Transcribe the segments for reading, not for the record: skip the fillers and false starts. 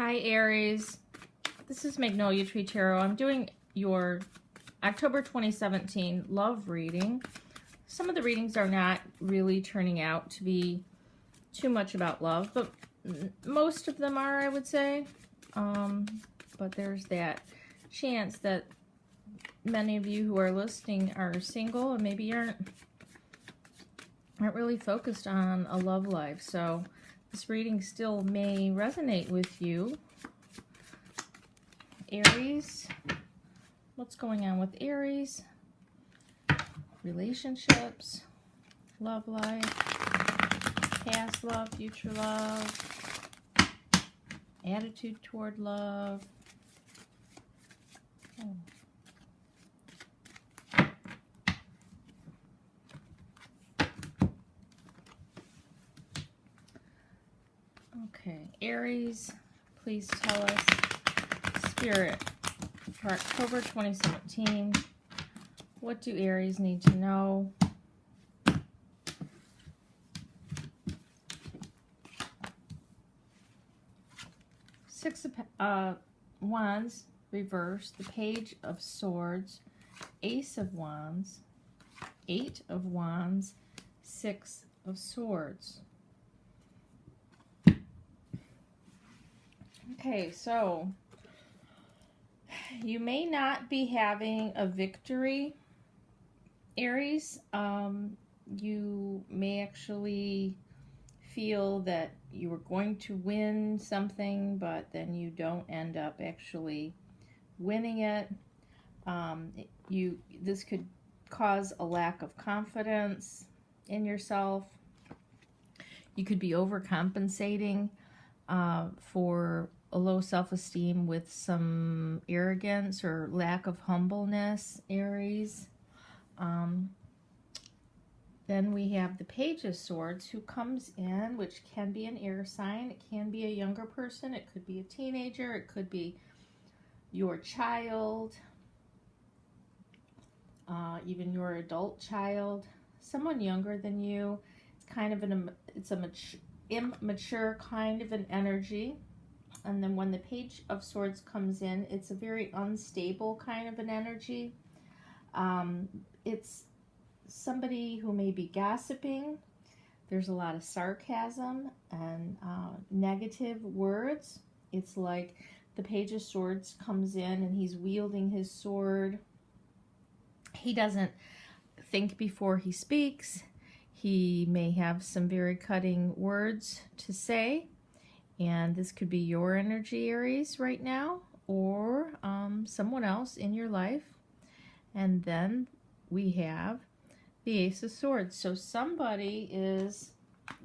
Hi Aries, this is Mtreetarot. I'm doing your October 2017 love reading. Some of the readings are not really turning out to be too much about love, but most of them are, I would say. But there's that chance that many of you who are listening are single and maybe aren't really focused on a love life. So this reading still may resonate with you. Aries, what's going on with Aries? Relationships, love life, past love, future love, attitude toward love. Okay, Aries, please tell us, Spirit, for October 2017, what do Aries need to know? Six of Wands, reverse, the Page of Swords, Ace of Wands, Eight of Wands, Six of Swords. Okay, so you may not be having a victory, Aries. You may actually feel that you were going to win something, but then you don't end up actually winning it. This could cause a lack of confidence in yourself. You could be overcompensating for a low self-esteem with some arrogance or lack of humbleness, Aries. Then we have the Page of Swords who comes in, which can be an air sign. It can be a younger person. It could be a teenager. It could be your child, even your adult child, someone younger than you. It's kind of immature kind of an energy. And then when the Page of Swords comes in, it's a very unstable kind of an energy. It's somebody who may be gossiping. There's a lot of sarcasm and negative words. It's like the Page of Swords comes in and he's wielding his sword. He doesn't think before he speaks. He may have some very cutting words to say. And this could be your energy, Aries, right now, or someone else in your life. And then we have the Ace of Swords. So somebody is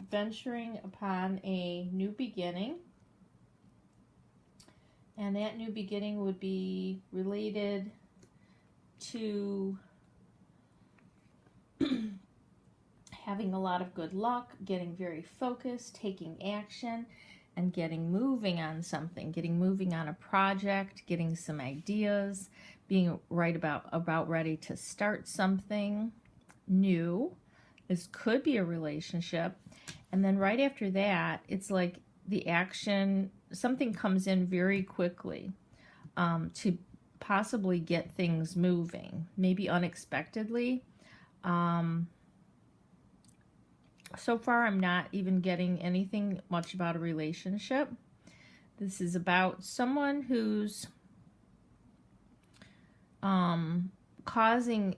venturing upon a new beginning. And that new beginning would be related to having a lot of good luck, getting very focused, taking action, and getting moving on something, getting moving on a project, getting some ideas, being about ready to start something new. This could be a relationship. And then right after that, it's like the action, something comes in very quickly to possibly get things moving, maybe unexpectedly. So far, I'm not even getting anything much about a relationship. This is about someone who's causing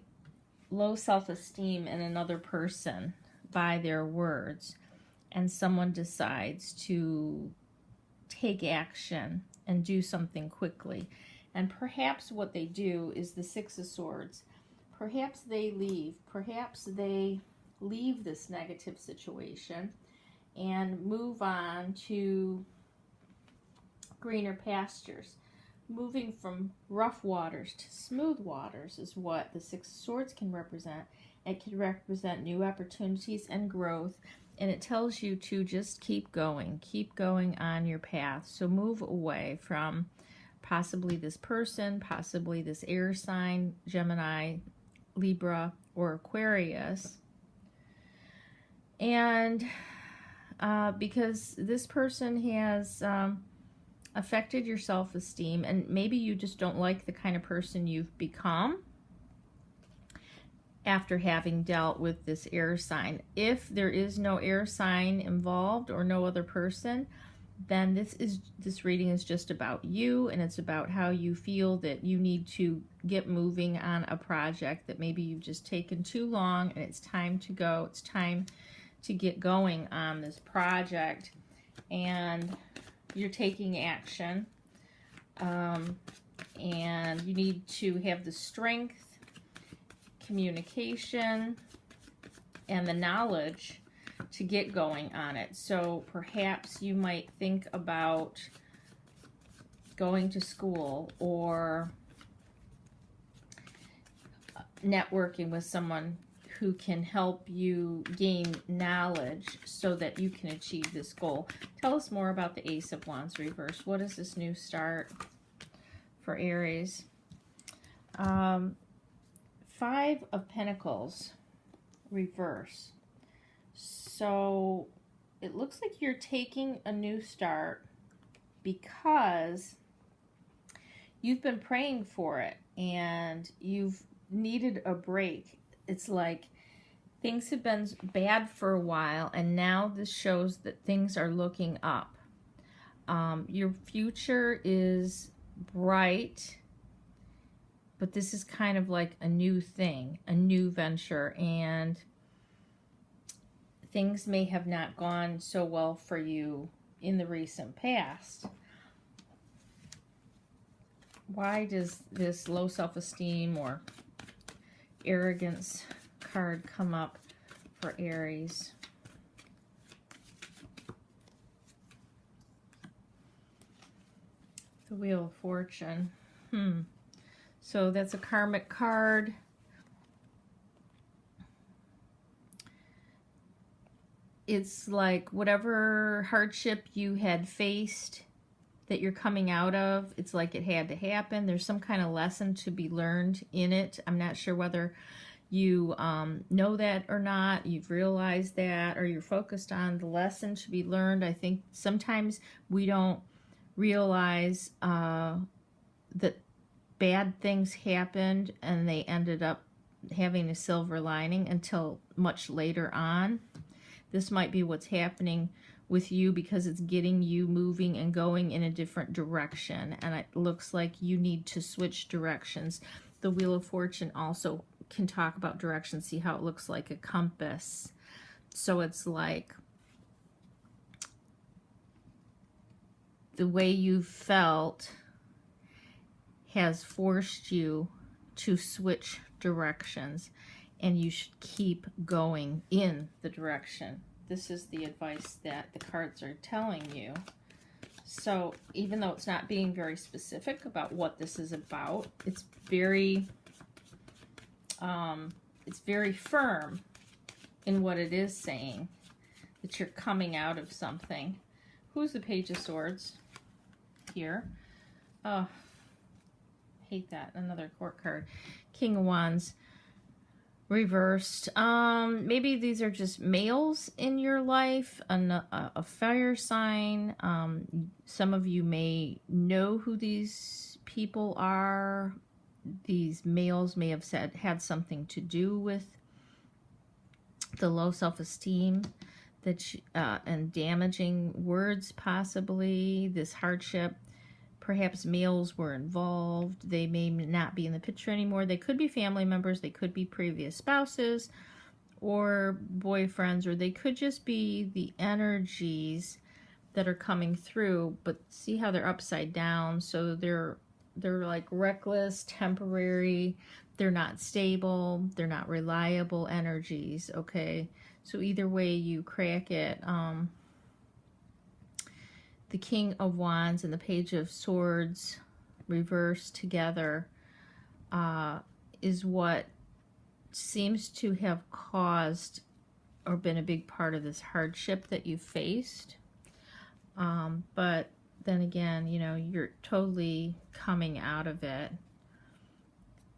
low self-esteem in another person by their words, and someone decides to take action and do something quickly. And perhaps what they do is the Six of Swords. Perhaps they leave. Perhaps they leave this negative situation and move on to greener pastures. Moving from rough waters to smooth waters is what the Six of Swords can represent. It can represent new opportunities and growth, and it tells you to just keep going on your path. So move away from possibly this person, possibly this air sign, Gemini, Libra, or Aquarius. And because this person has affected your self-esteem, and maybe you just don't like the kind of person you've become after having dealt with this air sign. If there is no air sign involved or no other person, then this reading is just about you, and it's about how you feel that you need to get moving on a project that maybe you've just taken too long, and it's time to go. It's time to get going on this project, and you're taking action, and you need to have the strength, communication, and the knowledge to get going on it. So perhaps you might think about going to school or networking with someone who can help you gain knowledge so that you can achieve this goal. Tell us more about the Ace of Wands reverse. What is this new start for Aries? Five of Pentacles reverse. So it looks like you're taking a new start because you've been praying for it and you've needed a break. It's like things have been bad for a while, and now this shows that things are looking up. Your future is bright, but this is kind of like a new thing, a new venture, and things may have not gone so well for you in the recent past. Why does this low self-esteem or arrogance card come up for Aries? The Wheel of Fortune. So that's a karmic card. It's like whatever hardship you had faced that you're coming out of, it's like it had to happen. There's some kind of lesson to be learned in it. I'm not sure whether you know that or not, you've realized that, or you're focused on the lesson to be learned. I think sometimes we don't realize that bad things happened and they ended up having a silver lining until much later on. This might be what's happening with you because it's getting you moving and going in a different direction. And it looks like you need to switch directions. The Wheel of Fortune also can talk about direction. See how it looks like a compass. So it's like the way you felt has forced you to switch directions, and you should keep going in the direction. This is the advice that the cards are telling you. So even though it's not being very specific about what this is about, it's very firm in what it is saying, that you're coming out of something. Who's the Page of Swords here? Oh, hate that. Another court card. King of Wands reversed. Maybe these are just males in your life, a fire sign. Some of you may know who these people are. These males may have had something to do with the low self-esteem that and damaging words, possibly this hardship. Perhaps males were involved. They may not be in the picture anymore. They could be family members. They could be previous spouses or boyfriends, or they could just be the energies that are coming through. But see how they're upside down. So they're like reckless, temporary. They're not stable. They're not reliable energies. Okay. So either way you crack it, the King of Wands and the Page of Swords reversed together is what seems to have caused or been a big part of this hardship that you faced. But then again, you know, you're totally coming out of it.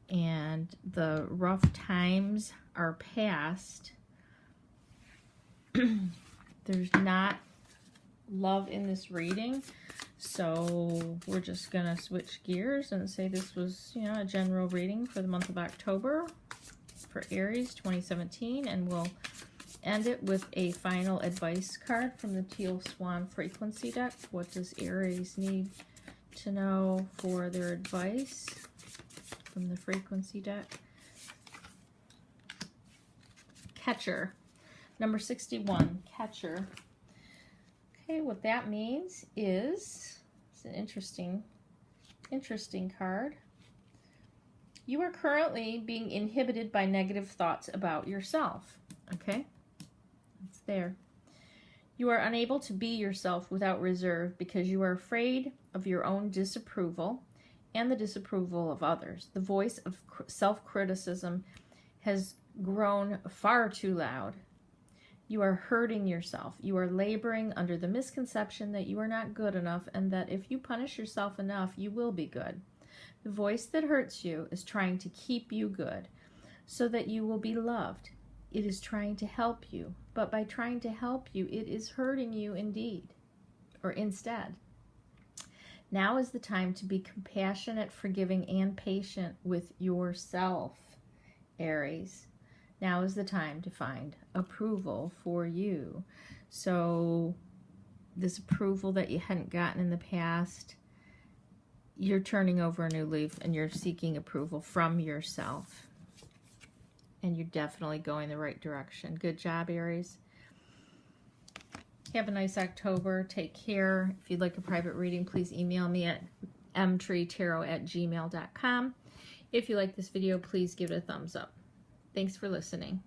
And the rough times are past. There's not love in this reading. So we're just going to switch gears and say this was, you know, a general reading for the month of October for Aries 2017, and we'll end it with a final advice card from the Teal Swan Frequency deck. What does Aries need to know for their advice from the Frequency deck? Catcher, number 61, Catcher. Okay, what that means is, it's an interesting card. You are currently being inhibited by negative thoughts about yourself. Okay, it's there. You are unable to be yourself without reserve because you are afraid of your own disapproval and the disapproval of others. The voice of self-criticism has grown far too loud. You are hurting yourself. You are laboring under the misconception that you are not good enough and that if you punish yourself enough, you will be good. The voice that hurts you is trying to keep you good so that you will be loved. It is trying to help you, but by trying to help you, it is hurting you indeed, or instead. Now is the time to be compassionate, forgiving, and patient with yourself, Aries. Now is the time to find approval for you. So this approval that you hadn't gotten in the past, you're turning over a new leaf and you're seeking approval from yourself. And you're definitely going the right direction. Good job, Aries. Have a nice October. Take care. If you'd like a private reading, please email me at mtreetarot@gmail.com. If you like this video, please give it a thumbs up. Thanks for listening.